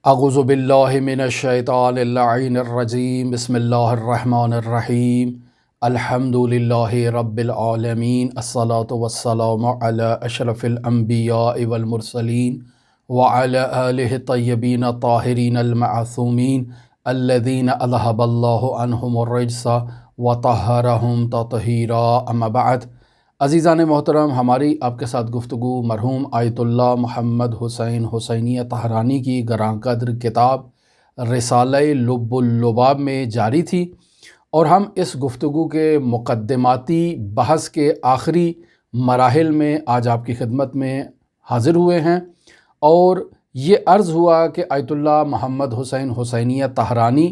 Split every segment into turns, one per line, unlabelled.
اعوذ باللہ من الشیطان اللعین الرجیم بسم اللہ الرحمن الرحیم الحمد للہ رب العالمین الصلاة والسلام علی اشرف الانبیاء والمرسلین وعلی آلہ الطیبین الطاہرین المعصومین الذین اذہب اللہ عنہم الرجس وطہرہم تطہیرا اما بعد۔ عزیزان محترم، ہماری آپ کے ساتھ گفتگو مرحوم آیت اللہ محمد حسین حسینی طہرانی کی گراں قدر کتاب رسالہ لب اللباب میں جاری تھی، اور ہم اس گفتگو کے مقدماتی بحث کے آخری مراحل میں آج آپ کی خدمت میں حاضر ہوئے ہیں، اور یہ عرض ہوا کہ آیت اللہ محمد حسین حسینی طہرانی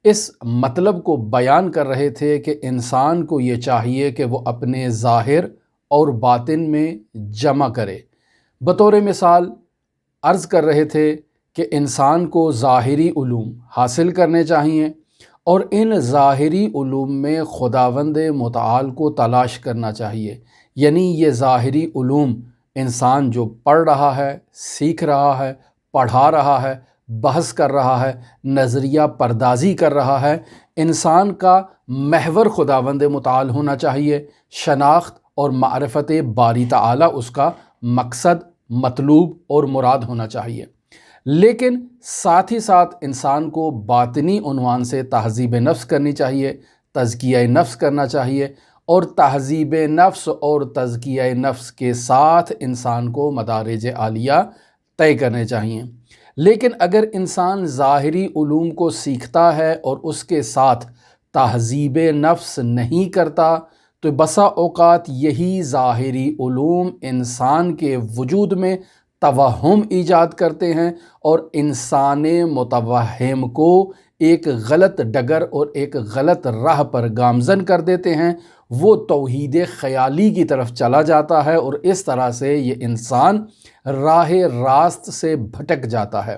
اس مطلب کو بیان کر رہے تھے کہ انسان کو یہ چاہیے کہ وہ اپنے ظاہر اور باطن میں جمع کرے۔ بطور مثال عرض کر رہے تھے کہ انسان کو ظاہری علوم حاصل کرنے چاہیے، اور ان ظاہری علوم میں خداوند متعال کو تلاش کرنا چاہیے۔ یعنی یہ ظاہری علوم انسان جو پڑھ رہا ہے، سیکھ رہا ہے، پڑھا رہا ہے، بحث کر رہا ہے، نظریہ پردازی کر رہا ہے، انسان کا محور خداوند متعال ہونا چاہیے۔ شناخت اور معرفت باری تعالی اس کا مقصد، مطلوب اور مراد ہونا چاہیے۔ لیکن ساتھ ہی ساتھ انسان کو باطنی عنوان سے تہذیب نفس کرنی چاہیے، تزکیہ نفس کرنا چاہیے، اور تہذیب نفس اور تزکیہ نفس کے ساتھ انسان کو مدارج عالیہ طے کرنے چاہیے۔ لیکن اگر انسان ظاہری علوم کو سیکھتا ہے اور اس کے ساتھ تہذیب نفس نہیں کرتا، تو بسا اوقات یہی ظاہری علوم انسان کے وجود میں توہم ایجاد کرتے ہیں، اور انسان متوہم کو ایک غلط ڈگر اور ایک غلط راہ پر گامزن کر دیتے ہیں۔ وہ توحید خیالی کی طرف چلا جاتا ہے، اور اس طرح سے یہ انسان راہ راست سے بھٹک جاتا ہے۔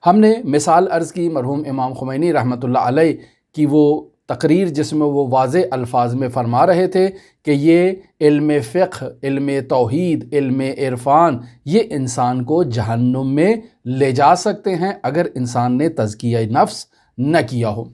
ہم نے مثال عرض کی مرحوم امام خمینی رحمۃ اللہ علیہ کی وہ تقریر، جس میں وہ واضح الفاظ میں فرما رہے تھے کہ یہ علم فقہ، علم توحید، علم عرفان یہ انسان کو جہنم میں لے جا سکتے ہیں اگر انسان نے تزکیہ نفس نہ کیا ہو۔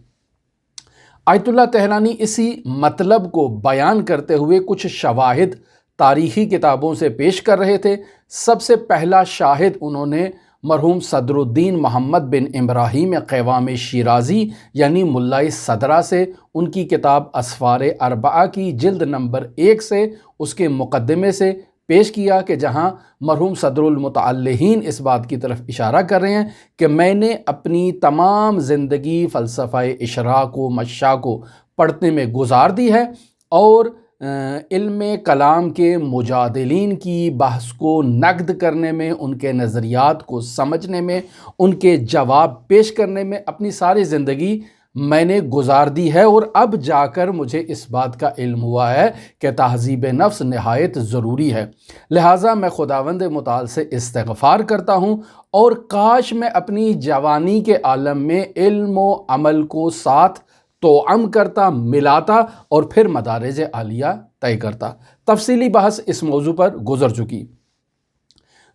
آیت اللہ طہرانی اسی مطلب کو بیان کرتے ہوئے کچھ شواہد تاریخی کتابوں سے پیش کر رہے تھے۔ سب سے پہلا شاہد انہوں نے مرحوم صدر الدین محمد بن ابراہیم قوام شیرازی یعنی ملائے صدرہ سے، ان کی کتاب اسفار اربعہ کی جلد نمبر 1 سے اس کے مقدمے سے پیش کیا، کہ جہاں مرحوم صدر المتعلہین اس بات کی طرف اشارہ کر رہے ہیں کہ میں نے اپنی تمام زندگی فلسفہ اشراق و مشاق کو پڑھنے میں گزار دی ہے، اور علم کلام کے مجادلین کی بحث کو نقد کرنے میں، ان کے نظریات کو سمجھنے میں، ان کے جواب پیش کرنے میں اپنی ساری زندگی میں نے گزار دی ہے، اور اب جا کر مجھے اس بات کا علم ہوا ہے کہ تہذیب نفس نہایت ضروری ہے۔ لہٰذا میں خداوند متعال سے استغفار کرتا ہوں، اور کاش میں اپنی جوانی کے عالم میں علم و عمل کو ساتھ توأم کرتا، ملاتا، اور پھر مدارج عالیہ طے کرتا۔ تفصیلی بحث اس موضوع پر گزر چکی۔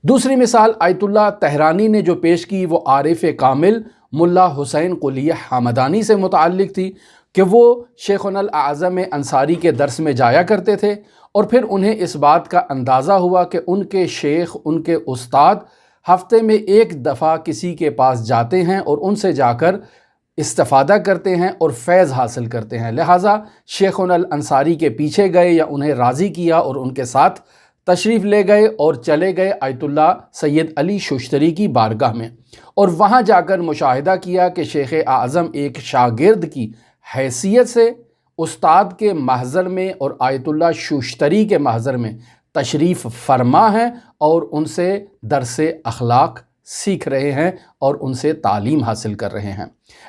دوسری مثال آیت اللہ طہرانی نے جو پیش کی وہ عارف کامل ملا حسین قلی حمدانی سے متعلق تھی، کہ وہ شیخنا الاعظم انصاری کے درس میں جایا کرتے تھے، اور پھر انہیں اس بات کا اندازہ ہوا کہ ان کے شیخ، ان کے استاد ہفتے میں ایک دفعہ کسی کے پاس جاتے ہیں اور ان سے جا کر استفادہ کرتے ہیں اور فیض حاصل کرتے ہیں۔ لہٰذا شیخنا الانصاری کے پیچھے گئے یا انہیں راضی کیا اور ان کے ساتھ تشریف لے گئے اور چلے گئے آیت اللہ سید علی ششتری کی بارگاہ میں، اور وہاں جا کر مشاہدہ کیا کہ شیخ اعظم ایک شاگرد کی حیثیت سے استاد کے محضر میں اور آیت اللہ ششتری کے محضر میں تشریف فرما ہیں، اور ان سے درس اخلاق سیکھ رہے ہیں اور ان سے تعلیم حاصل کر رہے ہیں۔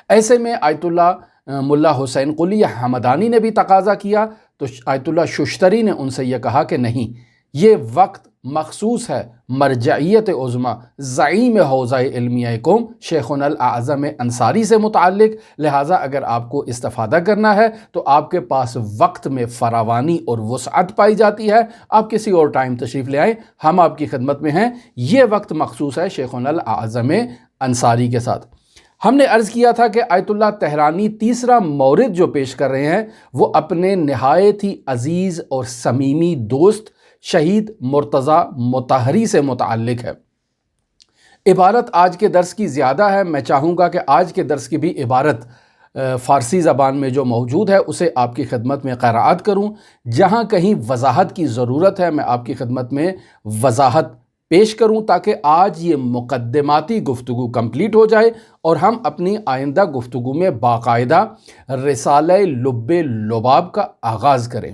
ایسے میں آیت اللہ ملا حسین قلی حمدانی نے بھی تقاضا کیا، تو آیت اللہ ششتری نے ان سے یہ کہا کہ نہیں، یہ وقت مخصوص ہے مرجعیت عظمیٰ زعیم حوزہ علمیہ قوم شیخنا الاعظم انصاری سے متعلق، لہٰذا اگر آپ کو استفادہ کرنا ہے تو آپ کے پاس وقت میں فراوانی اور وسعت پائی جاتی ہے، آپ کسی اور ٹائم تشریف لے آئیں، ہم آپ کی خدمت میں ہیں۔ یہ وقت مخصوص ہے شیخنا الاعظم انصاری کے ساتھ۔ ہم نے عرض کیا تھا کہ آیت اللہ تہرانی تیسرا مورد جو پیش کر رہے ہیں وہ اپنے نہایت ہی عزیز اور صمیمی دوست شہید مرتضیٰ مطہری سے متعلق ہے۔ عبارت آج کے درس کی زیادہ ہے، میں چاہوں گا کہ آج کے درس کی بھی عبارت فارسی زبان میں جو موجود ہے اسے آپ کی خدمت میں قراءت کروں۔ جہاں کہیں وضاحت کی ضرورت ہے میں آپ کی خدمت میں وضاحت پیش کروں تاکہ آج یہ مقدماتی گفتگو کمپلیٹ ہو جائے اور ہم اپنی آئندہ گفتگو میں باقاعدہ رسالہ لب لباب کا آغاز کریں۔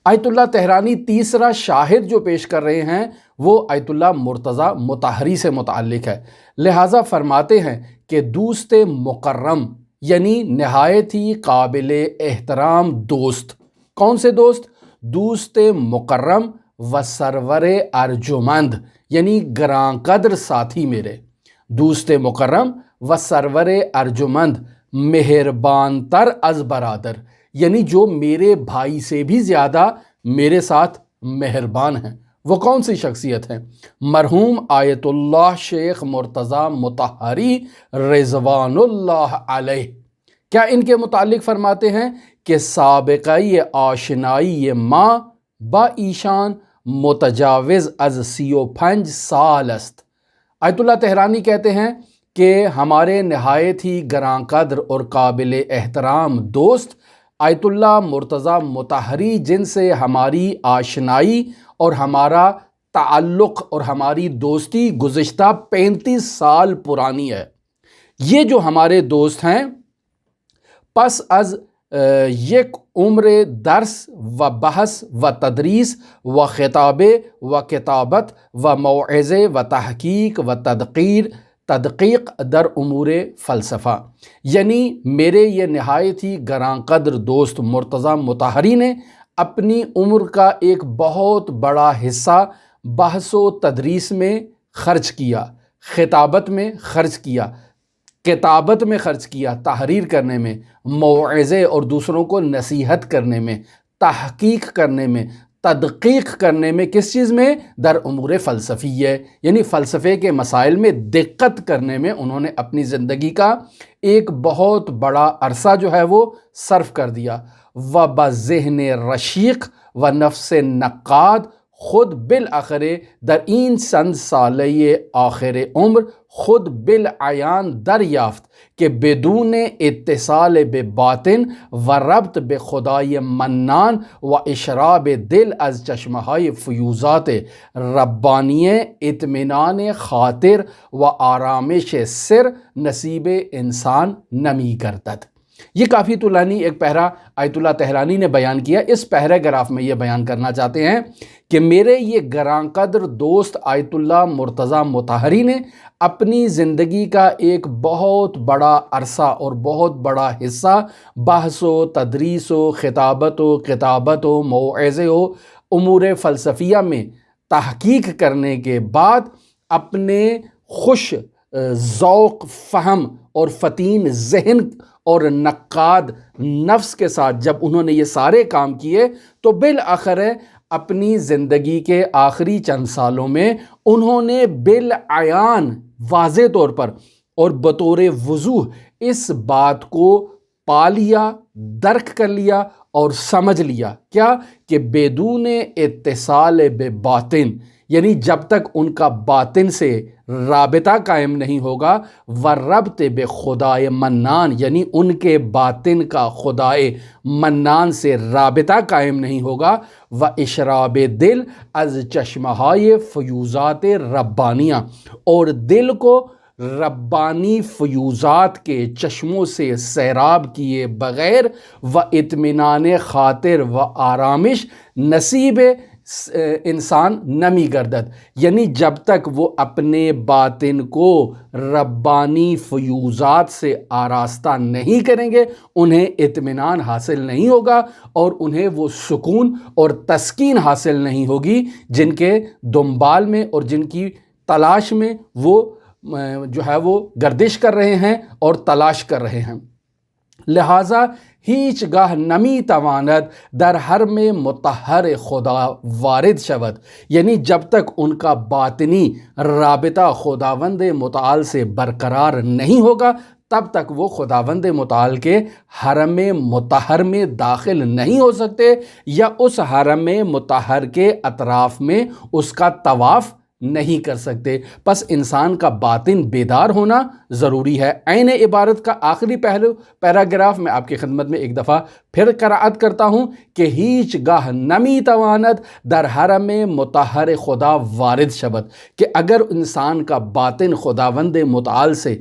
آیت اللہ تہرانی تیسرا شاہد جو پیش کر رہے ہیں وہ آیت اللہ مرتضیٰ مطہری سے متعلق ہے، لہٰذا فرماتے ہیں کہ دوست مکرم یعنی نہایت ہی قابل احترام دوست۔ کون سے دوست؟ دوست مکرم و سرور ارجمند یعنی گراں قدر ساتھی میرے، دوست مکرم و سرور ارجمند مہربان تر از برادر یعنی جو میرے بھائی سے بھی زیادہ میرے ساتھ مہربان ہیں۔ وہ کون سی شخصیت ہیں؟ مرحوم آیت اللہ شیخ مرتضیٰ مطہری رضوان اللہ علیہ۔ کیا ان کے متعلق فرماتے ہیں کہ سابقہ آشنائی ماں با ایشان متجاوز از 35 سال است۔ آیت اللہ تہرانی کہتے ہیں کہ ہمارے نہایت ہی گراں قدر اور قابل احترام دوست آیت اللہ مرتضیٰ مطہری جن سے ہماری آشنائی اور ہمارا تعلق اور ہماری دوستی گزشتہ 35 سال پرانی ہے، یہ جو ہمارے دوست ہیں پس از یک عمر درس و بحث و تدریس و خطاب و کتابت و موعظے و تحقیق و تدقیق در امور فلسفہ، یعنی میرے یہ نہایت ہی گراں قدر دوست مرتضیٰ مطہری نے اپنی عمر کا ایک بہت بڑا حصہ بحث و تدریس میں خرچ کیا، خطابت میں خرچ کیا، کتابت میں خرچ کیا، تحریر کرنے میں، موعظے اور دوسروں کو نصیحت کرنے میں، تحقیق کرنے میں، تدقیق کرنے میں، کس چیز میں؟ در امور فلسفیہ یعنی فلسفے کے مسائل میں دقت کرنے میں انہوں نے اپنی زندگی کا ایک بہت بڑا عرصہ جو ہے وہ صرف کر دیا۔ و بذہن رشیق و نفس نقاد خود بالآخر در این چند ساله آخر عمر خود بالعیان دریافت کہ بدون اتصال به باطن و ربط به خدای منان و اشراب دل از چشمهای فیوزات ربانی اطمینان خاطر و آرامش سر نصیب انسان نمی گردد۔ یہ کافی طولانی ایک پہرا آیت اللہ تہرانی نے بیان کیا۔ اس پیراگراف میں یہ بیان کرنا چاہتے ہیں کہ میرے یہ گراں قدر دوست آیت اللہ مرتضیٰ مطہری نے اپنی زندگی کا ایک بہت بڑا عرصہ اور بہت بڑا حصہ بحث و تدریس و خطابت و کتابت و موعظے و امور فلسفیہ میں تحقیق کرنے کے بعد اپنے خوش ذوق فہم اور فتین ذہن اور نقاد نفس کے ساتھ جب انہوں نے یہ سارے کام کیے تو بالآخر اپنی زندگی کے آخری چند سالوں میں انہوں نے بالعیان واضح طور پر اور بطور وضوح اس بات کو پا لیا، درک کر لیا اور سمجھ لیا، کیا کہ بدون اتصال بباطن یعنی جب تک ان کا باطن سے رابطہ قائم نہیں ہوگا، وربط بخدائے منان یعنی ان کے باطن کا خدائے منان سے رابطہ قائم نہیں ہوگا، و اشراب دل از چشمہائے فیوزات ربانیہ اور دل کو ربانی فیوزات کے چشموں سے سیراب کیے بغیر و اطمینان خاطر و آرامش نصیب انسان نمی گردد، یعنی جب تک وہ اپنے باطن کو ربانی فیوزات سے آراستہ نہیں کریں گے انہیں اطمینان حاصل نہیں ہوگا اور انہیں وہ سکون اور تسکین حاصل نہیں ہوگی جن کے دنبال میں اور جن کی تلاش میں وہ جو ہے وہ گردش کر رہے ہیں اور تلاش کر رہے ہیں۔ لہٰذا هیچ گاه نمی تواند در حرم مطهر خدا وارد شود، یعنی جب تک ان کا باطنی رابطہ خداوند متعال سے برقرار نہیں ہوگا تب تک وہ خداوند متعال کے حرم مطہر میں داخل نہیں ہو سکتے یا اس حرم مطہر کے اطراف میں اس کا طواف نہیں کر سکتے۔ پس انسان کا باطن بیدار ہونا ضروری ہے۔ عین عبارت کا آخری پیراگراف میں آپ کی خدمت میں ایک دفعہ پھر قرائت کرتا ہوں کہ هیچ گاه نمی تواند در حرم مطهر خدا وارد شود، کہ اگر انسان کا باطن خداوند متعال سے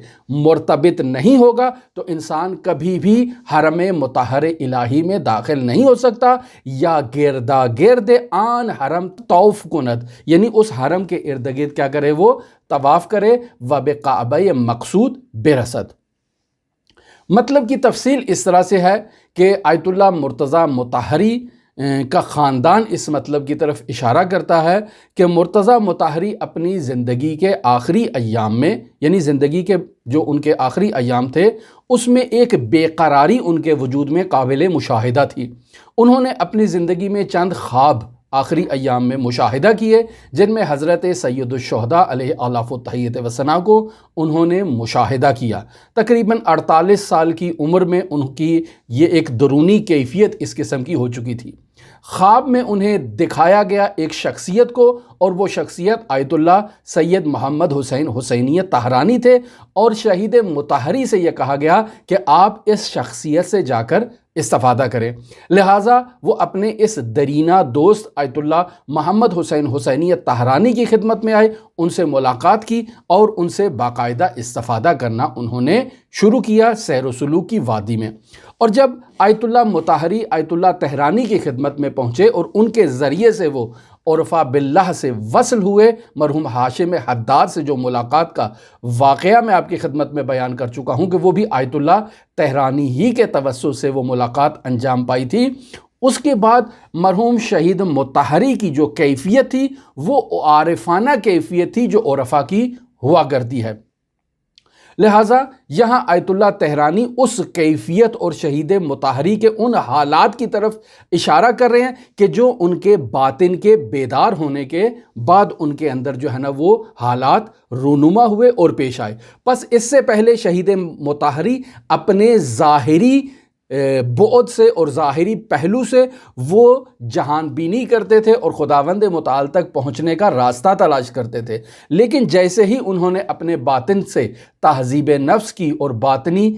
مرتبط نہیں ہوگا تو انسان کبھی بھی حرم مطہر الہی میں داخل نہیں ہو سکتا یا گردا گرد آن حرم طوف کند، یعنی اس حرم کے ارد گرد کیا کرے، وہ طواف کرے، و بکعبہ مقصود برسد۔ مطلب کی تفصیل اس طرح سے ہے کہ آیت اللہ مرتضیٰ مطہری کا خاندان اس مطلب کی طرف اشارہ کرتا ہے کہ مرتضیٰ مطہری اپنی زندگی کے آخری ایام میں، یعنی زندگی کے جو ان کے آخری ایام تھے اس میں ایک بے قراری ان کے وجود میں قابل مشاہدہ تھی۔ انہوں نے اپنی زندگی میں چند خواب آخری ایام میں مشاہدہ کیے جن میں حضرت سید الشہداء علیہ آلاف التحیت وثنا کو انہوں نے مشاہدہ کیا۔ تقریباً 48 سال کی عمر میں ان کی یہ ایک درونی کیفیت اس قسم کی ہو چکی تھی۔ خواب میں انہیں دکھایا گیا ایک شخصیت کو، اور وہ شخصیت آیت اللہ سید محمد حسین حسینی طہرانی تھے، اور شہید مطہری سے یہ کہا گیا کہ آپ اس شخصیت سے جا کر استفادہ کریں۔ لہٰذا وہ اپنے اس درینہ دوست آیت اللہ محمد حسین حسینی طہرانی کی خدمت میں آئے، ان سے ملاقات کی اور ان سے باقاعدہ استفادہ کرنا انہوں نے شروع کیا سیر و سلوک کی وادی میں۔ اور جب آیت اللہ مطہری آیت اللہ طہرانی کی خدمت میں پہنچے اور ان کے ذریعے سے وہ عرفہ باللہ سے وصل ہوئے، مرحوم ہاشم حداد سے جو ملاقات کا واقعہ میں آپ کی خدمت میں بیان کر چکا ہوں کہ وہ بھی آیت اللہ طہرانی ہی کے توسط سے وہ ملاقات انجام پائی تھی، اس کے بعد مرحوم شہید مطہری کی جو کیفیت تھی وہ عارفانہ کیفیت تھی جو عرفہ کی ہوا کرتی ہے۔ لہٰذا یہاں آیت اللہ طہرانی اس کیفیت اور شہید مطہری کے ان حالات کی طرف اشارہ کر رہے ہیں کہ جو ان کے باطن کے بیدار ہونے کے بعد ان کے اندر جو ہے نا وہ حالات رونما ہوئے اور پیش آئے۔ پس اس سے پہلے شہید مطہری اپنے ظاہری بعد سے اور ظاہری پہلو سے وہ جہان بینی کرتے تھے اور خداوند متعال تک پہنچنے کا راستہ تلاش کرتے تھے، لیکن جیسے ہی انہوں نے اپنے باطن سے تہذیب نفس کی اور باطنی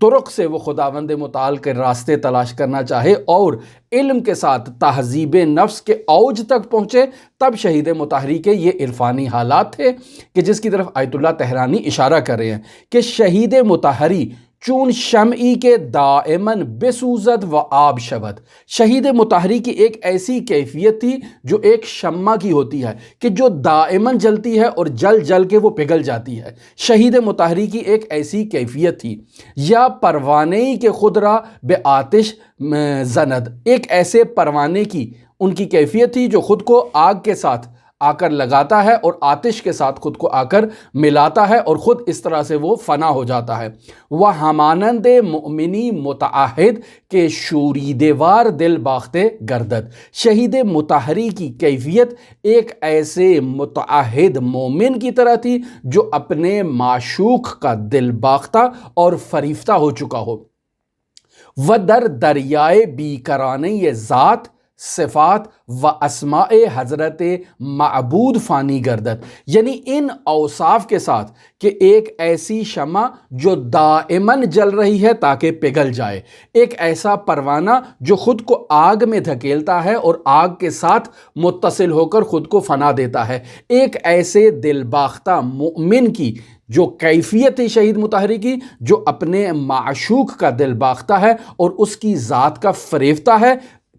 طرق سے وہ خداوند متعال کے راستے تلاش کرنا چاہے اور علم کے ساتھ تہذیب نفس کے اوج تک پہنچے، تب شہید مطہری کے یہ عرفانی حالات تھے کہ جس کی طرف آیت اللہ طہرانی اشارہ کر رہے ہیں کہ شہید مطہری چون شمعی کے دائماً بسوزد و آب شود، شہید مطہری کی ایک ایسی کیفیت تھی جو ایک شمع کی ہوتی ہے کہ جو دائماً جلتی ہے اور جل جل کے وہ پگھل جاتی ہے۔ شہید مطہری کی ایک ایسی کیفیت تھی، یا پروانے کے خود را بے آتش زند، ایک ایسے پروانے کی ان کی کیفیت تھی جو خود کو آگ کے ساتھ آ کر لگاتا ہے اور آتش کے ساتھ خود کو آ کر ملاتا ہے اور خود اس طرح سے وہ فنا ہو جاتا ہے۔ وہ ہمانند مؤمنی متعہد کے شوریدوار دل باختے گردد، شہید مطہری کی کیفیت ایک ایسے متعہد مومن کی طرح تھی جو اپنے معشوق کا دل باختہ اور فریفتہ ہو چکا ہو۔ و در دریائے بیکرانہ ذات صفات و اسماء حضرت معبود فانی گردد، یعنی ان اوصاف کے ساتھ کہ ایک ایسی شمع جو دائماً جل رہی ہے تاکہ پگھل جائے، ایک ایسا پروانہ جو خود کو آگ میں دھکیلتا ہے اور آگ کے ساتھ متصل ہو کر خود کو فنا دیتا ہے، ایک ایسے دل باختہ مومن کی جو کیفیت ہے شہید مطہری کی، جو اپنے معشوق کا دل باختہ ہے اور اس کی ذات کا فریفتہ ہے،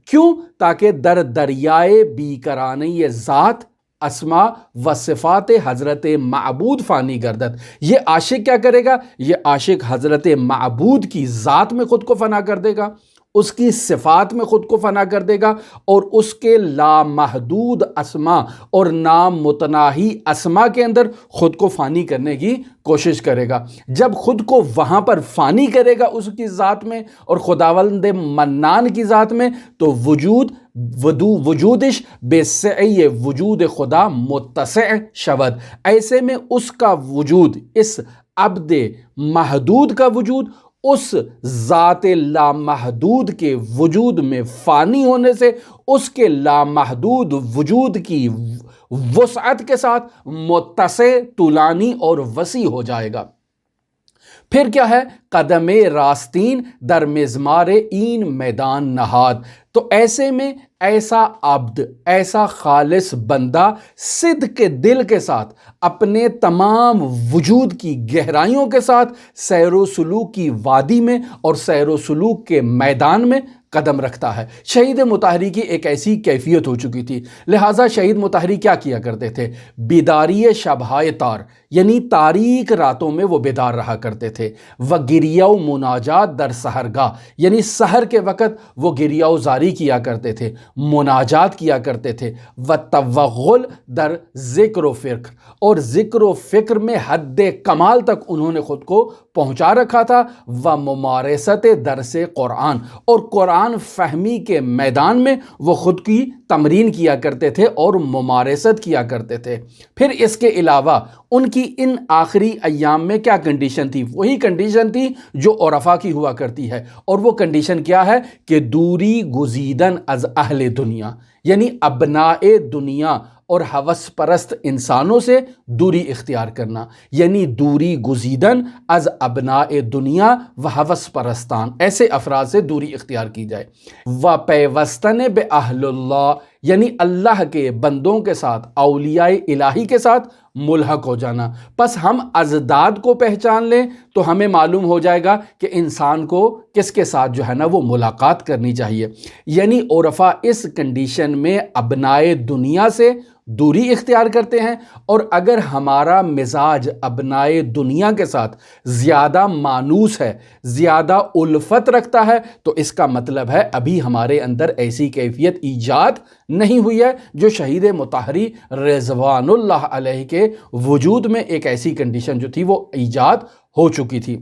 کیوں؟ تاکہ در دریائے بیکرانہ ذات اسماء و صفات حضرت معبود فانی گردد، یہ عاشق کیا کرے گا؟ یہ عاشق حضرت معبود کی ذات میں خود کو فنا کر دے گا، اس کی صفات میں خود کو فنا کر دے گا اور اس کے لامحدود اسما اور نامتناہی اسما کے اندر خود کو فانی کرنے کی کوشش کرے گا۔ جب خود کو وہاں پر فانی کرے گا اس کی ذات میں اور خداوند منان کی ذات میں، تو وجودش بے سعی وجود خدا متسع شود، ایسے میں اس کا وجود، اس عبد محدود کا وجود اس ذات لامحدود کے وجود میں فانی ہونے سے اس کے لامحدود وجود کی وسعت کے ساتھ متسع، طولانی اور وسیع ہو جائے گا۔ پھر کیا ہے؟ قدم راستین در مزمار این میدان نہاد، تو ایسے میں ایسا عبد، ایسا خالص بندہ صدق کے دل کے ساتھ اپنے تمام وجود کی گہرائیوں کے ساتھ سیر و سلوک کی وادی میں اور سیر و سلوک کے میدان میں قدم رکھتا ہے۔ شہید مطہری کی ایک ایسی کیفیت ہو چکی تھی، لہٰذا شہید مطہری کیا کیا کرتے تھے؟ بیداری شبہائے تار، یعنی تاریک راتوں میں وہ بیدار رہا کرتے تھے۔ و گریہ و مناجات در سحرگاہ، یعنی سحر کے وقت وہ گریہ و زاری کیا کرتے تھے، مناجات کیا کرتے تھے۔ و توغل در ذکر و فکر، اور ذکر و فکر میں حد کمال تک انہوں نے خود کو پہنچا رکھا تھا۔ و ممارست درس قرآن، اور قرآن فہمی کے میدان میں وہ خود کی تمرین کیا کرتے تھے اور ممارست کیا کرتے تھے۔ پھر اس کے علاوہ ان کی ان آخری ایام میں کیا کنڈیشن تھی؟ وہی کنڈیشن تھی جو عرفاء کی ہوا کرتی ہے، اور وہ کنڈیشن کیا ہے کہ دوری گزیدن از اہل دنیا، یعنی ابناء دنیا اور ہوس پرست انسانوں سے دوری اختیار کرنا، یعنی دوری گزیدن از ابناء دنیا و ہوس پرستان، ایسے افراد سے دوری اختیار کی جائے۔ و پیوستن بے اہل اللہ، یعنی اللہ کے بندوں کے ساتھ، اولیاء الہی کے ساتھ ملحق ہو جانا۔ پس ہم ازداد کو پہچان لیں تو ہمیں معلوم ہو جائے گا کہ انسان کو کس کے ساتھ جو ہے نا وہ ملاقات کرنی چاہیے۔ یعنی عرفاء اس کنڈیشن میں ابناء دنیا سے دوری اختیار کرتے ہیں، اور اگر ہمارا مزاج ابناء دنیا کے ساتھ زیادہ مانوس ہے، زیادہ الفت رکھتا ہے، تو اس کا مطلب ہے ابھی ہمارے اندر ایسی کیفیت ایجاد نہیں ہوئی ہے جو شہید مطہری رضوان اللہ علیہ کے وجود میں ایک ایسی کنڈیشن جو تھی وہ ایجاد ہو چکی تھی۔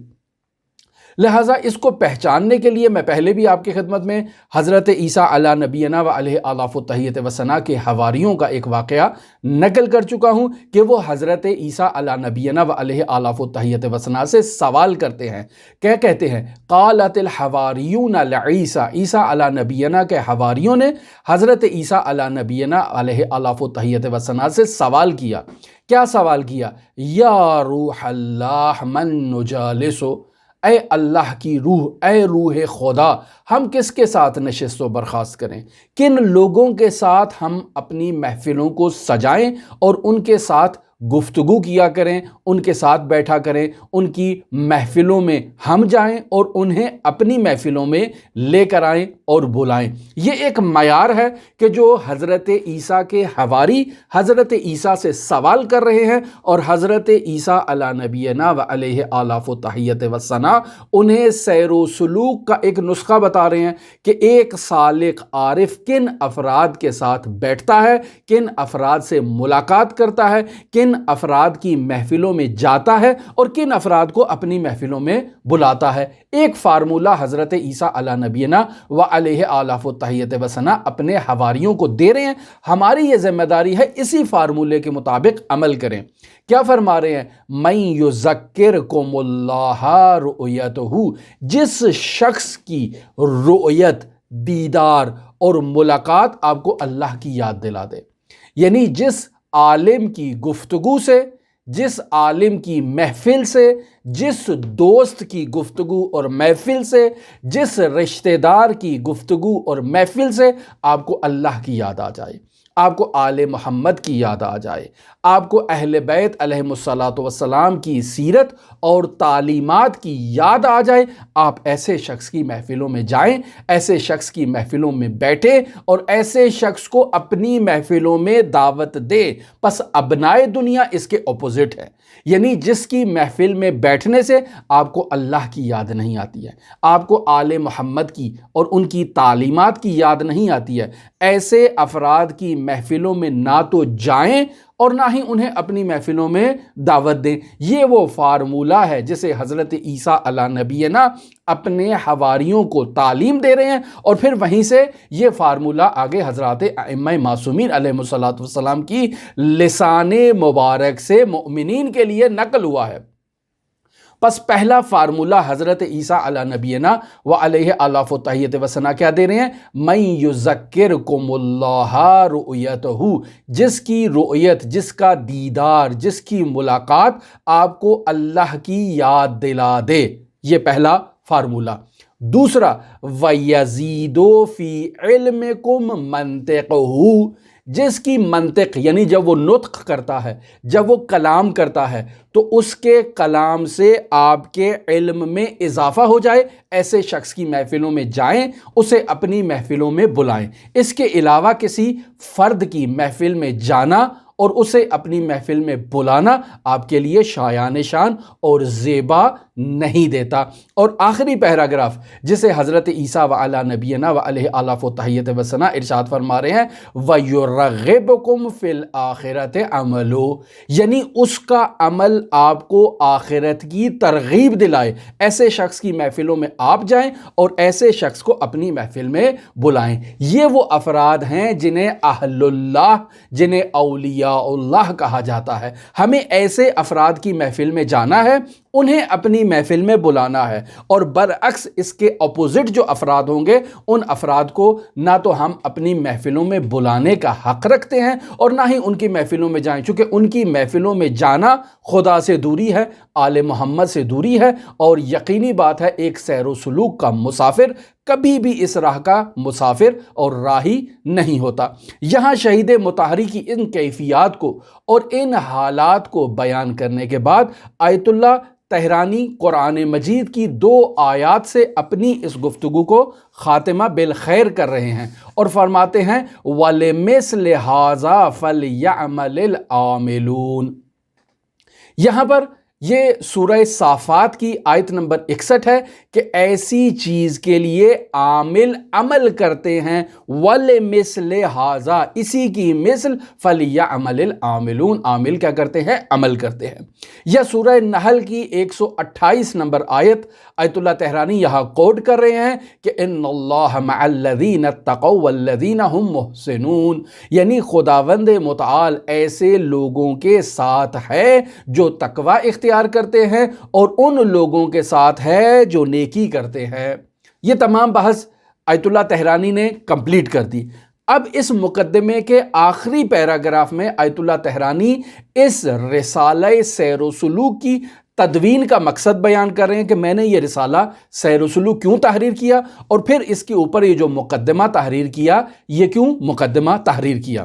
لہٰذا اس کو پہچاننے کے لیے میں پہلے بھی آپ کی خدمت میں حضرت عیسیٰ علی نبینا و علیہ آلاف و تحیت و ثنا کے حواریوں کا ایک واقعہ نقل کر چکا ہوں کہ وہ حضرت عیسیٰ علی نبینا و علیہ آلاف و تحیت و ثنا سے سوال کرتے ہیں۔ کیا کہتے ہیں؟ قالت الحواریون لعیسیٰ، عیسیٰ علی نبینا کے حواریوں نے حضرت عیسیٰ علی نبینا علیہ آلاف و تحیت و ثنا سے سوال کیا۔ کیا سوال کیا؟ یا روح اللہ من نجالسو، اے اللہ کی روح، اے روح خدا، ہم کس کے ساتھ نشست و برخاست کریں؟ کن لوگوں کے ساتھ ہم اپنی محفلوں کو سجائیں اور ان کے ساتھ گفتگو کیا کریں، ان کے ساتھ بیٹھا کریں، ان کی محفلوں میں ہم جائیں اور انہیں اپنی محفلوں میں لے کر آئیں اور بلائیں۔ یہ ایک معیار ہے کہ جو حضرت عیسیٰ کے حواری حضرت عیسیٰ سے سوال کر رہے ہیں، اور حضرت عیسیٰ علی نبینا و علیہ آلاف و تحیت و ثنا انہیں سیر و سلوک کا ایک نسخہ بتا رہے ہیں کہ ایک صالح عارف کن افراد کے ساتھ بیٹھتا ہے، کن افراد سے ملاقات کرتا ہے، کن افراد کی محفلوں میں جاتا ہے اور کن افراد کو اپنی محفلوں میں بلاتا ہے۔ ایک فارمولہ حضرت عیسیٰ علی نبینا و علیہ آلاف و تحیت و ثنا اپنے حواریوں کو دے رہے ہیں۔ ہماری یہ ذمہ داری ہے اسی فارمولے کے مطابق عمل کریں۔ کیا فرما رہے ہیں؟ من یذکرکم اللہ رؤیتہ، جس شخص کی رؤیت، دیدار اور ملاقات آپ کو اللہ کی یاد دلا دے، یعنی جس عالم کی گفتگو سے، جس عالم کی محفل سے، جس دوست کی گفتگو اور محفل سے، جس رشتہ دار کی گفتگو اور محفل سے آپ کو اللہ کی یاد آ جائے، آپ کو آل محمد کی یاد آ جائے، آپ کو اہل بیت علیہم الصلاۃ والسلام کی سیرت اور تعلیمات کی یاد آ جائے، آپ ایسے شخص کی محفلوں میں جائیں، ایسے شخص کی محفلوں میں بیٹھیں اور ایسے شخص کو اپنی محفلوں میں دعوت دیں۔ پس ابنائے دنیا اس کے اپوزٹ ہے، یعنی جس کی محفل میں بیٹھنے سے آپ کو اللہ کی یاد نہیں آتی ہے، آپ کو آل محمد کی اور ان کی تعلیمات کی یاد نہیں آتی ہے، ایسے افراد کی محفلوں میں نہ تو جائیں اور نہ ہی انہیں اپنی محفلوں میں دعوت دیں۔ یہ وہ فارمولہ ہے جسے حضرت عیسیٰ علیہ نبینا اپنے حواریوں کو تعلیم دے رہے ہیں، اور پھر وہیں سے یہ فارمولہ آگے حضرات ائمہ معصومین علیہم الصلاۃ والسلام کی لسان مبارک سے مؤمنین کے لیے نقل ہوا ہے۔ پس پہلا فارمولہ حضرت عیسیٰ علیہ نبینا و علیہ آلاف و تحیت و ثنا کیا دے رہے ہیں؟ من یذکرکم اللہ رؤیتہ، جس کی رؤیت، جس کا دیدار، جس کی ملاقات آپ کو اللہ کی یاد دلا دے، یہ پہلا فارمولہ۔ دوسرا، وَيَزِيدُ فِي عِلْمِكُمْ مَنْطِقُهُ، جس کی منطق یعنی جب وہ نطق کرتا ہے، جب وہ کلام کرتا ہے تو اس کے کلام سے آپ کے علم میں اضافہ ہو جائے، ایسے شخص کی محفلوں میں جائیں، اسے اپنی محفلوں میں بلائیں۔ اس کے علاوہ کسی فرد کی محفل میں جانا اور اسے اپنی محفل میں بلانا آپ کے لیے شایان شان اور زیبا نہیں دیتا۔ اور آخری پیراگراف جسے حضرت عیسیٰ وعلی نبینا وعلیہ آلاف و تحیت و ثنا ارشاد فرما رہے ہیں، وَيُرَغِّبُكُمْ فِي الْآخِرَةِ عَمَلُ، یعنی اس کا عمل آپ کو آخرت کی ترغیب دلائے۔ ایسے شخص کی محفلوں میں آپ جائیں اور ایسے شخص کو اپنی محفل میں بلائیں۔ یہ وہ افراد ہیں جنہیں اہل اللہ، جنہیں اولیاء اللہ کہا جاتا ہے۔ ہمیں ایسے افراد کی محفل میں جانا ہے، انہیں اپنی محفل میں بلانا ہے، اور برعکس اس کے اپوزٹ جو افراد ہوں گے ان افراد کو نہ تو ہم اپنی محفلوں میں بلانے کا حق رکھتے ہیں اور نہ ہی ان کی محفلوں میں جائیں، چونکہ ان کی محفلوں میں جانا خدا سے دوری ہے، آل محمد سے دوری ہے، اور یقینی بات ہے ایک سیر و سلوک کا مسافر کبھی بھی اس راہ کا مسافر اور راہی نہیں ہوتا۔ یہاں شہید مطہری کی ان کیفیات کو اور ان حالات کو بیان کرنے کے بعد آیت اللہ طہرانی قرآن مجید کی 2 آیات سے اپنی اس گفتگو کو خاتمہ بالخیر کر رہے ہیں اور فرماتے ہیں وَلِمِثْلِ هَٰذَا فَلْيَعْمَلِ الْعَامِلُونَ۔ یہاں پر یہ سورہ صافات کی آیت نمبر 61 ہے کہ ایسی چیز کے لیے عامل عمل کرتے ہیں، وَلِمِثْلِ هَٰذَا، اسی کی مثل، فَلْيَعْمَلِ الْعَامِلُونَ، عامل کیا کرتے ہیں؟ عمل کرتے ہیں۔ یا سورہ نحل کی 128 نمبر آیت آیت اللہ طہرانی یہاں کوٹ کر رہے ہیں کہ ان اللہ مع الذین اتقوا والذین هم محسنون، یعنی خداوند متعال ایسے لوگوں کے ساتھ ہے جو تقوی اختیار کرتے ہیں اور ان لوگوں کے ساتھ ہے جو نیکی کرتے ہیں۔ یہ تمام بحث آیت اللہ طہرانی نے کمپلیٹ کر دی۔ اب اس مقدمے کے آخری پیراگراف میں آیت اللہ طہرانی اس رسالہ سیر و سلوک کی تدوین کا مقصد بیان کر رہے ہیں کہ میں نے یہ رسالہ سیر و سلوک کیوں تحریر کیا، اور پھر اس کے اوپر یہ جو مقدمہ تحریر کیا، یہ کیوں مقدمہ تحریر کیا۔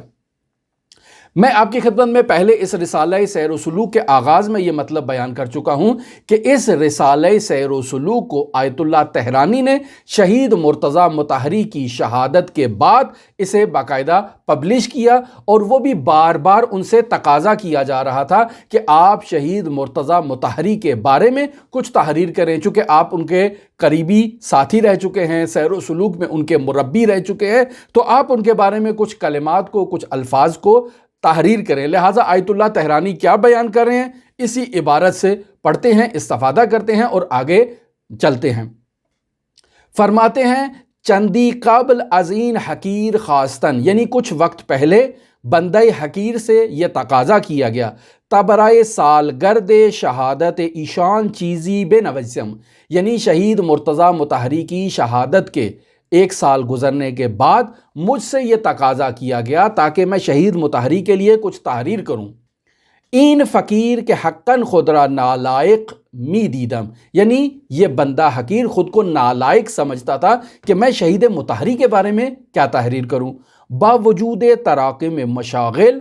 میں آپ کی خدمت میں پہلے اس رسالہ سیر و سلوک کے آغاز میں یہ مطلب بیان کر چکا ہوں کہ اس رسالہ سیر و سلوک کو آیت اللہ طہرانی نے شہید مرتضیٰ مطہری کی شہادت کے بعد اسے باقاعدہ پبلش کیا، اور وہ بھی بار بار ان سے تقاضا کیا جا رہا تھا کہ آپ شہید مرتضیٰ مطہری کے بارے میں کچھ تحریر کریں، چونکہ آپ ان کے قریبی ساتھی رہ چکے ہیں، سیر و سلوک میں ان کے مربی رہ چکے ہیں، تو آپ ان کے بارے میں کچھ کلمات کو، کچھ الفاظ کو تحریر کریں۔ لہٰذا آیت اللہ طہرانی کیا بیان کر رہے ہیں، اسی عبارت سے پڑھتے ہیں، استفادہ کرتے ہیں اور آگے چلتے ہیں۔ فرماتے ہیں چندی قبل ازین حقیر خواستن، یعنی کچھ وقت پہلے بندہ حقیر سے یہ تقاضا کیا گیا، تبرائے سالگرد شہادت ایشان چیزی بے نوزم، یعنی شہید مرتضیٰ مطہری کی شہادت کے 1 سال گزرنے کے بعد مجھ سے یہ تقاضا کیا گیا تاکہ میں شہید مطہری کے لیے کچھ تحریر کروں۔ این فقیر کے حقاً خود را نالائق می دیدم، یعنی یہ بندہ حقیر خود کو نالائق سمجھتا تھا کہ میں شہید مطہری کے بارے میں کیا تحریر کروں۔ باوجود تراکم مشاغل،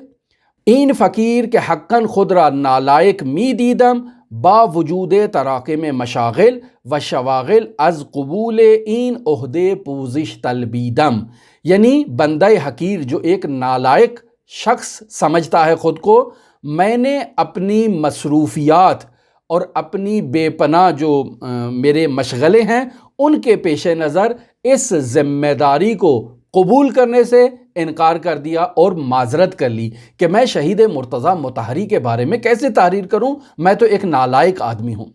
این فقیر کے حقاً خود را نالائق می دیدم، باوجود تراکم مشاغل و شواغل از قبول این عہدے پوزش طلبیدم، یعنی بندہ حقیر جو ایک نالائق شخص سمجھتا ہے خود کو، میں نے اپنی مصروفیات اور اپنی بے پناہ جو میرے مشغلے ہیں ان کے پیش نظر اس ذمہ داری کو قبول کرنے سے انکار کر دیا اور معذرت کر لی کہ میں شہید مرتضیٰ مطہری کے بارے میں کیسے تحریر کروں، میں تو ایک نالائق آدمی ہوں۔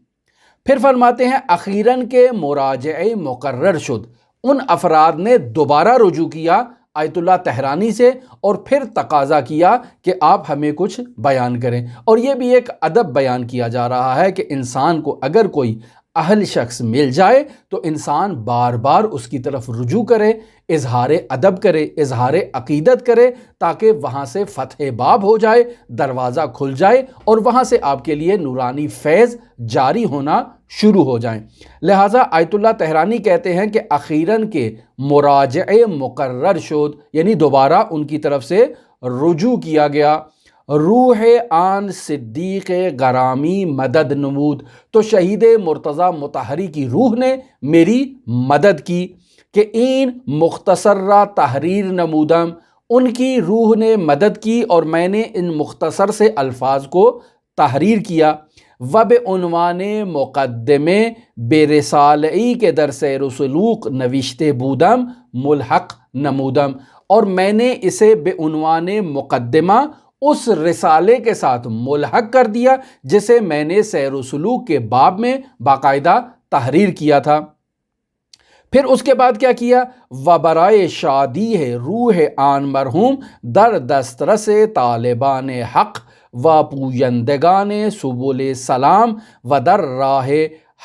پھر فرماتے ہیں اخیراً کے مراجعہ مقرر شد، ان افراد نے دوبارہ رجوع کیا آیت اللہ طحرانی سے اور پھر تقاضا کیا کہ آپ ہمیں کچھ بیان کریں، اور یہ بھی ایک ادب بیان کیا جا رہا ہے کہ انسان کو اگر کوئی اہل شخص مل جائے تو انسان بار بار اس کی طرف رجوع کرے، اظہار ادب کرے، اظہار عقیدت کرے، تاکہ وہاں سے فتح باب ہو جائے، دروازہ کھل جائے اور وہاں سے آپ کے لیے نورانی فیض جاری ہونا شروع ہو جائیں۔ لہٰذا آیت اللہ طحرانی کہتے ہیں کہ اخیراً کے مراجعہ مقرر شد، یعنی دوبارہ ان کی طرف سے رجوع کیا گیا۔ روح آن صدیق غرامی مدد نمود، تو شہید مرتضیٰ مطہری کی روح نے میری مدد کی کہ این مختصر را تحریر نمودم، ان کی روح نے مدد کی اور میں نے ان مختصر سے الفاظ کو تحریر کیا۔ و بعنوان مقدمے بے رسالئی کے در سیر و سلوک نوشتے بودم ملحق نمودم، اور میں نے اسے بعنوان مقدمہ اس رسالے کے ساتھ ملحق کر دیا جسے میں نے سیر و سلوک کے باب میں باقاعدہ تحریر کیا تھا۔ پھر اس کے بعد کیا کیا؟ و برائے شادی ہے روح آن مرحوم در دسترس طالبان حق و پویندگان سبل سلام و در راہ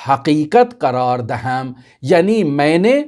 حقیقت قرار دہم، یعنی میں نے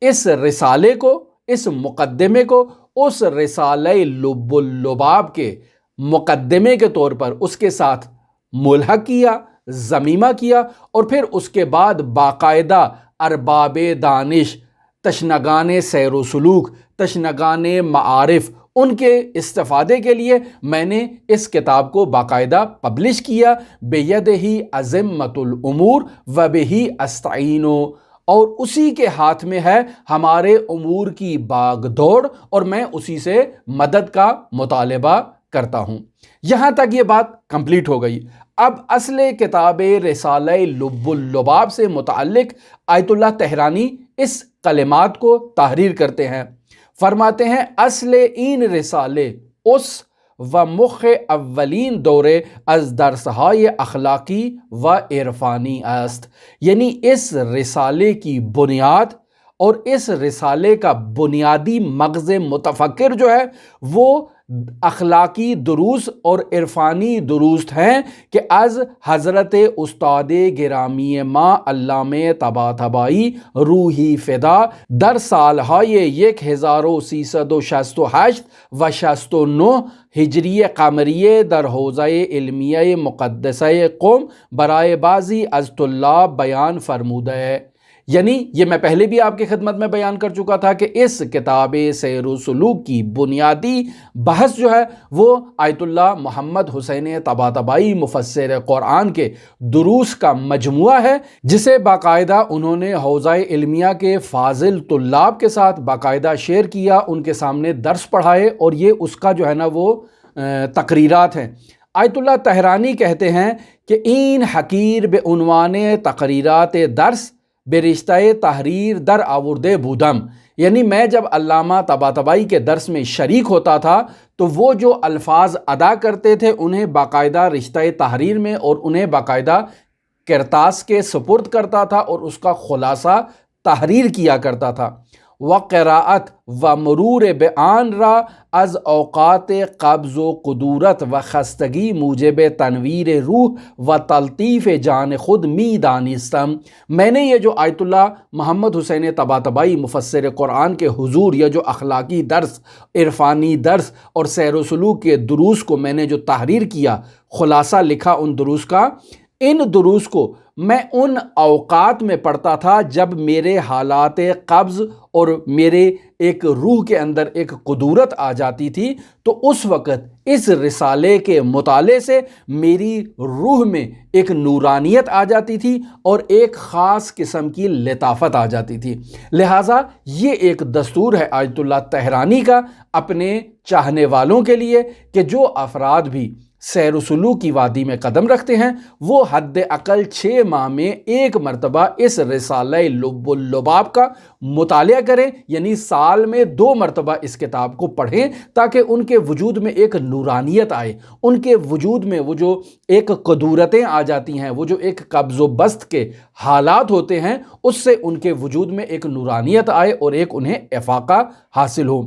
اس رسالے کو، اس مقدمے کو اس رسالہ لب اللباب کے مقدمے کے طور پر اس کے ساتھ ملحق کیا، ضمیمہ کیا، اور پھر اس کے بعد باقاعدہ ارباب دانش، تشنگان سیر و سلوک، تشنگان معارف، ان کے استفادے کے لیے میں نے اس کتاب کو باقاعدہ پبلش کیا۔ بیدہ عظمت الامور و بہ استعین، اور اسی کے ہاتھ میں ہے ہمارے امور کی باغ دوڑ اور میں اسی سے مدد کا مطالبہ کرتا ہوں۔ یہاں تک یہ بات کمپلیٹ ہو گئی۔ اب اصل کتاب رسالہ لب اللباب سے متعلق آیت اللہ طحرانی اس کلمات کو تحریر کرتے ہیں۔ فرماتے ہیں اصل این رسالے اس و مخ اولین دورے از درسهای اخلاقی و عرفانی است، یعنی اس رسالے کی بنیاد اور اس رسالے کا بنیادی مغز متفکر جو ہے وہ اخلاقی دروس اور عرفانی دروس ہیں کہ از حضرت استاد گرامی ما علامہ طباطبائی روحی فدا در سالهای 1368 و 69 ہجری قمری در حوزہ علمیہ مقدسہ قم برائے بعضی از طلاب بیان فرمودہ ہے۔ یعنی یہ میں پہلے بھی آپ کی خدمت میں بیان کر چکا تھا کہ اس کتاب سیر و سلوک کی بنیادی بحث جو ہے وہ آیت اللہ محمد حسین طباطبائی مفسر قرآن کے دروس کا مجموعہ ہے، جسے باقاعدہ انہوں نے حوزہ علمیہ کے فاضل طلاب کے ساتھ باقاعدہ شیئر کیا، ان کے سامنے درس پڑھائے، اور یہ اس کا جو ہے نا وہ تقریرات ہیں۔ آیت اللہ طحرانی کہتے ہیں کہ این حقیر بے عنوان تقریرات درس برشتہ تحریر در آوردے بودم، یعنی میں جب علامہ طباطبائی کے درس میں شریک ہوتا تھا تو وہ جو الفاظ ادا کرتے تھے انہیں باقاعدہ رشتہ تحریر میں اور انہیں باقاعدہ کرتاس کے سپرد کرتا تھا اور اس کا خلاصہ تحریر کیا کرتا تھا۔ وقراءت و مرور بیان را از اوقات قبض و قدورت و خستگی موجب تنویر روح و تلطیف جان خود می دانستم، میں نے یہ جو آیت اللہ محمد حسین طباطبائی مفسر قرآن کے حضور، یہ جو اخلاقی درس، عرفانی درس اور سیر و سلوک کے دروس کو میں نے جو تحریر کیا، خلاصہ لکھا ان دروس کا، ان دروس کو میں ان اوقات میں پڑھتا تھا جب میرے حالات قبض اور میرے ایک روح کے اندر ایک قدورت آ جاتی تھی، تو اس وقت اس رسالے کے مطالعے سے میری روح میں ایک نورانیت آ جاتی تھی اور ایک خاص قسم کی لطافت آ جاتی تھی۔ لہٰذا یہ ایک دستور ہے آیت اللہ طحرانی کا اپنے چاہنے والوں کے لیے کہ جو افراد بھی سیر و سلوک کی وادی میں قدم رکھتے ہیں وہ حد اقل 6 ماہ میں ایک مرتبہ اس رسالہ لب اللباب کا مطالعہ کریں، یعنی سال میں 2 مرتبہ اس کتاب کو پڑھیں تاکہ ان کے وجود میں ایک نورانیت آئے، ان کے وجود میں وہ جو ایک قدورتیں آ جاتی ہیں، وہ جو ایک قبض و بسط کے حالات ہوتے ہیں، اس سے ان کے وجود میں ایک نورانیت آئے اور ایک انہیں افاقہ حاصل ہو۔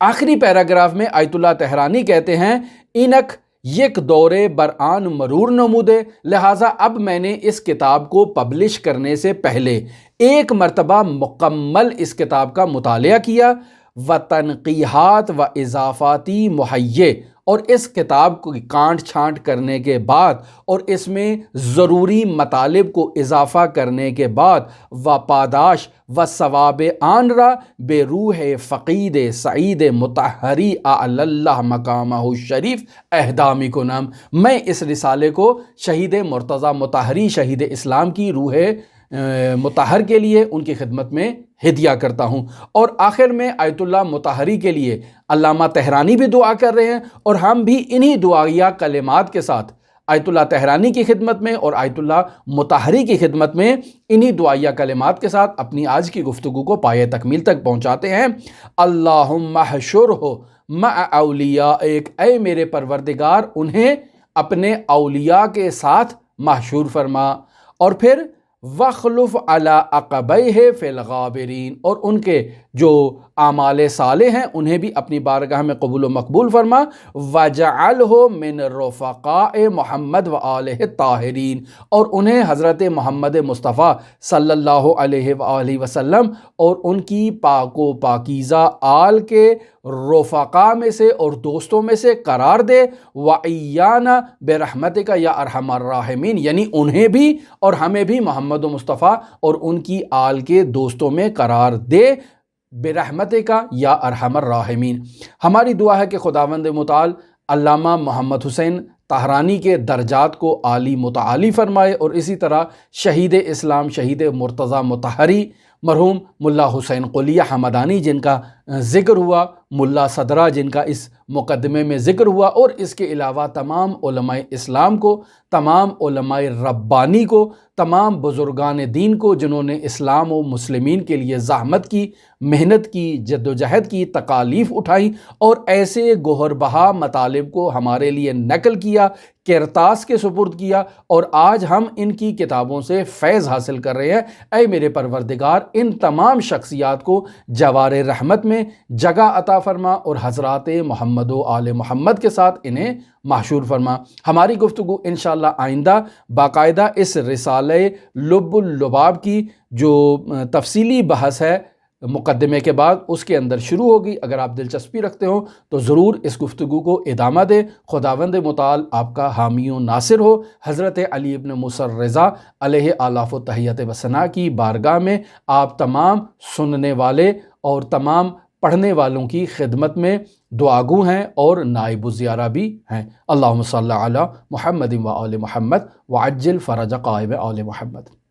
آخری پیراگراف میں آیت اللہ طحرانی کہتے ہیں اینک یک دورے برآن مرور نمودے، لہٰذا اب میں نے اس کتاب کو پبلش کرنے سے پہلے ایک مرتبہ مکمل اس کتاب کا مطالعہ کیا، و تنقیحات و اضافاتی مہیے، اور اس کتاب کو کانٹ چھانٹ کرنے کے بعد اور اس میں ضروری مطالب کو اضافہ کرنے کے بعد، و پاداش و ثواب آن را بے روح فقید سعید مطہری اعلی اللہ مقامہ شریف اہدامی کنم، میں اس رسالے کو شہید مرتضیٰ مطہری شہید اسلام کی روح مطہر کے لیے ان کی خدمت میں ہدیہ کرتا ہوں۔ اور آخر میں آیت اللہ مطہری کے لیے علامہ طحرانی بھی دعا کر رہے ہیں اور ہم بھی انہی دعائیہ کلمات کے ساتھ آیت اللہ طحرانی کی خدمت میں اور آیت اللہ مطہری کی خدمت میں انہی دعائیہ کلمات کے ساتھ اپنی آج کی گفتگو کو پایہ تکمیل تک پہنچاتے ہیں۔ اللہم احشرہ مع اولیائک، اے میرے پروردگار انہیں اپنے اولیاء کے ساتھ محشور فرما، اور پھر وَخْلُفْ عَلَىٰ عَقَبَيْهِ فِي الْغَابِرِينَ، اور ان کے جو اعمال صالح ہیں انہیں بھی اپنی بارگاہ میں قبول و مقبول فرما، وَجَعَلْهُ مِنْ رُفَقَاءِ محمد وآلہ الطاہرین، اور انہیں حضرت محمد مصطفیٰ صلی اللہ علیہ وآلہ وسلم اور ان کی پاک و پاکیزہ آل کے رفقاء میں سے اور دوستوں میں سے قرار دے، وَإِيَّانَا بِرَحْمَتِكَ یا ارحم الراحمین، یعنی انہیں بھی اور ہمیں بھی محمد و مصطفیٰ اور ان کی آل کے دوستوں میں قرار دے، برحمتک یا ارحم الراحمین۔ ہماری دعا ہے کہ خداوند متعال علامہ محمد حسین طحرانی کے درجات کو عالی متعالی فرمائے، اور اسی طرح شہید اسلام شہید مرتضیٰ مطہری مرحوم ملا حسین قلیہ حمدانی جن کا ذکر ہوا، ملا صدرہ جن کا اس مقدمے میں ذکر ہوا، اور اس کے علاوہ تمام علماء اسلام کو، تمام علماء ربانی کو، تمام بزرگان دین کو جنہوں نے اسلام و مسلمین کے لیے زحمت کی، محنت کی، جد و جہد کی، تکالیف اٹھائیں اور ایسے گوہر بہا مطالب کو ہمارے لیے نقل کیا، کرتاس کے سپرد کیا، اور آج ہم ان کی کتابوں سے فیض حاصل کر رہے ہیں۔ اے میرے پروردگار ان تمام شخصیات کو جوار رحمت میں جگہ عطا فرما اور حضرات محمد و آل محمد کے ساتھ انہیں محشور فرما۔ ہماری گفتگو انشاءاللہ آئندہ باقاعدہ اس رسالہ لب اللباب کی جو تفصیلی بحث ہے مقدمے کے بعد اس کے اندر شروع ہوگی۔ اگر آپ دلچسپی رکھتے ہوں تو ضرور اس گفتگو کو ادامہ دیں۔ خداوند متعال آپ کا حامی و ناصر ہو۔ حضرت علی ابن موسیٰ الرضا علیہ آلاف و تحیت و ثنا کی بارگاہ میں آپ تمام سننے والے اور تمام پڑھنے والوں کی خدمت میں دعاگو ہیں اور نائب الزیارہ بھی ہیں۔ اللہم صلی علی محمد و آل محمد وعجل فرج قائم آل محمد۔